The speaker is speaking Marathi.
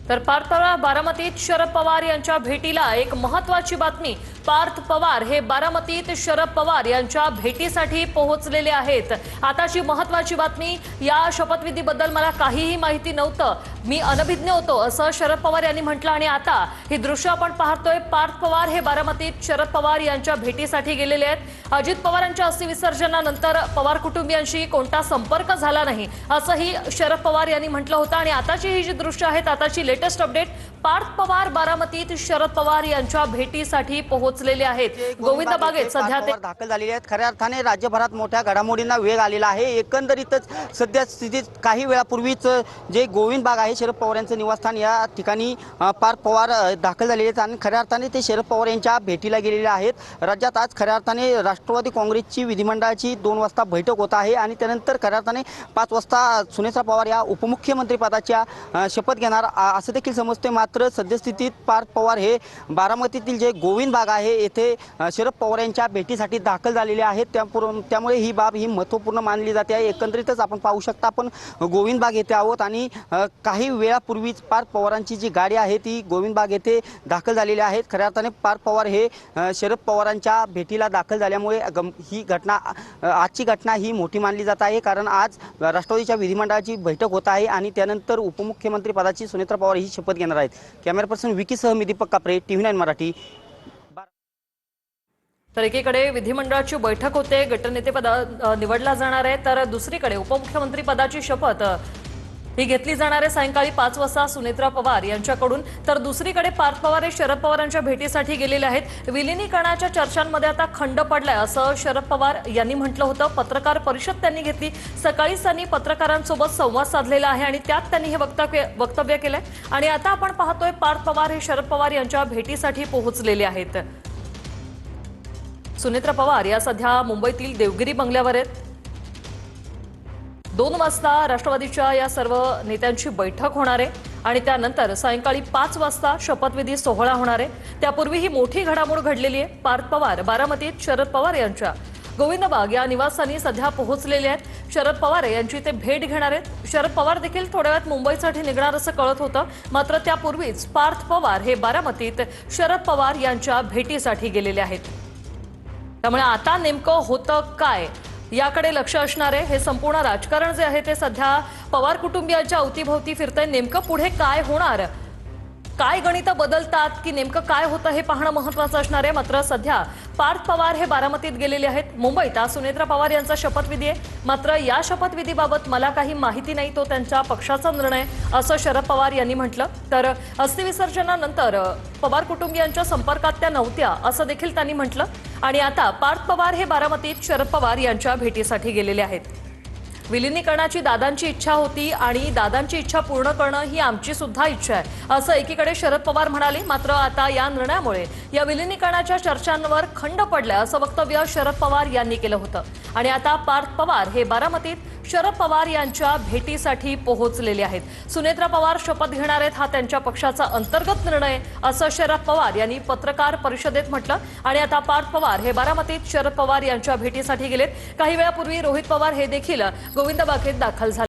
तर पार्थ पवार बारामतीत शरद पवार यांच्या भेटीला एक महत्त्वाची बातमी। पार्थ पवार हे बारामतीत शरद पवार यांच्या भेटीसाठी पोहोचलेले आहेत। आताची महत्त्वाची बातमी, या शपथविधीबद्दल मला काहीही माहिती नव्हतं, मी अनभिज्ञ होतो असं शरद पवार यांनी म्हटलं। आणि आता ही दृश्य आपण पाहतोय, पार्थ पवार हे बारामतीत शरद पवार यांच्या भेटीसाठी गेलेले आहेत। अजित पवारांच्या अस्थि विसर्जनानंतर पवार कुटुंबियांशी कोणता संपर्क झाला नाही असंही शरद पवार यांनी म्हटलं होतं। आणि आताची ही जी दृश्य आहेत, आताची लेटेस्ट अपडेट, पार्थ पवार बारामतीत शरद पवार यांच्या भेटीसाठी पोहोचलेले आहेत। गोविंद बागेत सध्या ते दाखल झालेले आहेत। खऱ्या अर्थाने राज्यभरात मोठ्या घडामोडींना वेग आलेला आहे। एकंदरीतच सध्या स्थितीत काही वेळापूर्वीच जे गोविंद बाग आहे शरद पवार यांचं निवासस्थान, या ठिकाणी पार्थ पवार दाखल झालेले आहेत आणि खऱ्या अर्थाने ते शरद पवार यांच्या भेटीला गेलेले आहेत। राज्यात आज खऱ्या अर्थाने राष्ट्रवादी काँग्रेसची विधिमंडळाची 2 वाजता बैठक होत आहे आणि त्यानंतर खऱ्या अर्थाने 5 वाजता सुनेत्रा पवार या उपमुख्यमंत्री पदाच्या शपथ घेणार असं देखील समजते। मात्र सद्यस्थितीत पार्थ पवार हे बारामतीतील जे गोविंद बाग आहे येथे शरद पवार यांच्या भेटीसाठी दाखल झालेले आहेत। त्यामुळे ही बाब ही महत्त्वपूर्ण मानली जाते आहे। एकंदरीतच आपण पाहू शकता, आपण गोविंद बाग येथे आहोत आणि काही वेळापूर्वीच पार्थ पवारांची जी गाडी आहे ती गोविंद बाग येथे दाखल झालेली आहे। खऱ्या अर्थाने पार्थ पवार हे शरद पवारांच्या भेटीला दाखल झाल्यामुळे ही घटना, आजची घटना ही मोठी मानली जात आहे। कारण आज राष्ट्रवादीच्या विधिमंडळाची बैठक होत आहे आणि त्यानंतर उपमुख्यमंत्री पदाची सुनेत्रा पवार ही शपथ घेणार आहेत। कॅमेरा पर्सन विकी सह मी दीपक कापरे, TV9 मराठी। तर एकीकडे विधिमंडळाची बैठक होते, गटनेतेपद निवडला जाणार आहे, तर दुसरीकडे उपमुख्यमंत्री पदाची शपथ ही घेतली जाणार आहे सायंकाळी 5 वाजता सुनेत्रा पवार यांच्याकडून। तर दुसरीकडे पार्थ पवार हे शरद पवारांच्या भेटीसाठी गेलेले आहेत। विलिनीकरणाच्या चर्चांमध्ये आता खंड पडलाय असं शरद पवार यांनी म्हटलं होतं। पत्रकार परिषद त्यांनी घेतली, सकाळीच त्यांनी पत्रकारांसोबत संवाद साधलेला आहे आणि त्यात त्यांनी हे वक्तव्य केलंय। आणि आता आपण पाहतोय, पार्थ पवार हे शरद पवार यांच्या भेटीसाठी पोहोचलेले आहेत। सुनेत्रा पवार या सध्या मुंबईतील देवगिरी बंगल्यावर आहेत। 2 वाजता राष्ट्रवादीच्या या सर्व नेत्यांची बैठक होणार आहे आणि त्यानंतर सायंकाळी 5 वाजता शपथविधी सोहळा होणार आहे। त्यापूर्वी ही मोठी घडामोड घडलेली आहे। पार्थ पवार बारामतीत शरद पवार यांच्या गोविंद बाग या निवासस्थानी सध्या पोहोचलेले आहेत। शरद पवार यांची ते भेट घेणार आहेत। शरद पवार देखील थोड्या वेळात मुंबईसाठी निघणार असं कळत होतं, मात्र त्यापूर्वीच पार्थ पवार हे बारामतीत शरद पवार यांच्या भेटीसाठी गेलेले आहेत। त्यामुळे आता नेमकं होतं काय याकडे लक्ष असणार आहे। हे संपूर्ण राजकारण जे आहे ते सध्या पवार कुटुंबियांच्या अवतीभोवती फिरतंय। नेमकं पुढे काय होणार, काय गणित बदलतात की नेमकं काय होतं हे पाहणं महत्त्वाचं असणार आहे। मात्र सध्या पार्थ पवार हे बारामतीत गेलेले आहेत। मुंबईत सुनेत्रा पवार यांचा शपथविधी आहे, मात्र या शपथविधीबाबत मला काही माहिती नाही, तो त्यांच्या पक्षाचा निर्णय असं शरद पवार यांनी म्हटलं। तर अस्थि विसर्जनानंतर पवार कुटुंबियांच्या संपर्कात त्या नव्हत्या असं देखील त्यांनी म्हटलं। आणि आता पार्थ पवार हे बारामतीत शरद पवार यांच्या भेटीसाठी गेलेले आहेत। विलिनीकरणाची दादांची इच्छा होती आणि दादांची इच्छा पूर्ण करणं ही आमची सुद्धा इच्छा आहे असं एकीकडे शरद पवार म्हणाले। मात्र आता या निर्णयामुळे या विलिनीकरणाच्या चर्चांवर खंड पडलाय असं वक्तव्य शरद पवार यांनी केलं होतं। आणि आता पार्थ पवार हे बारामतीत शरद पवार यांच्या भेटीसाठी पोहोचलेले आहेत। सुनेत्रा पवार शपथ घेणार आहेत, हा त्यांच्या पक्षाचा अंतर्गत निर्णय असं शरद पवार यांनी पत्रकार परिषदेत म्हटलं। आणि आता पार्थ पवार हे बारामतीत शरद पवार यांच्या भेटीसाठी गेलेत। काही वेळापूर्वी रोहित पवार हे देखील गोविंद बागेत दाखल झाले।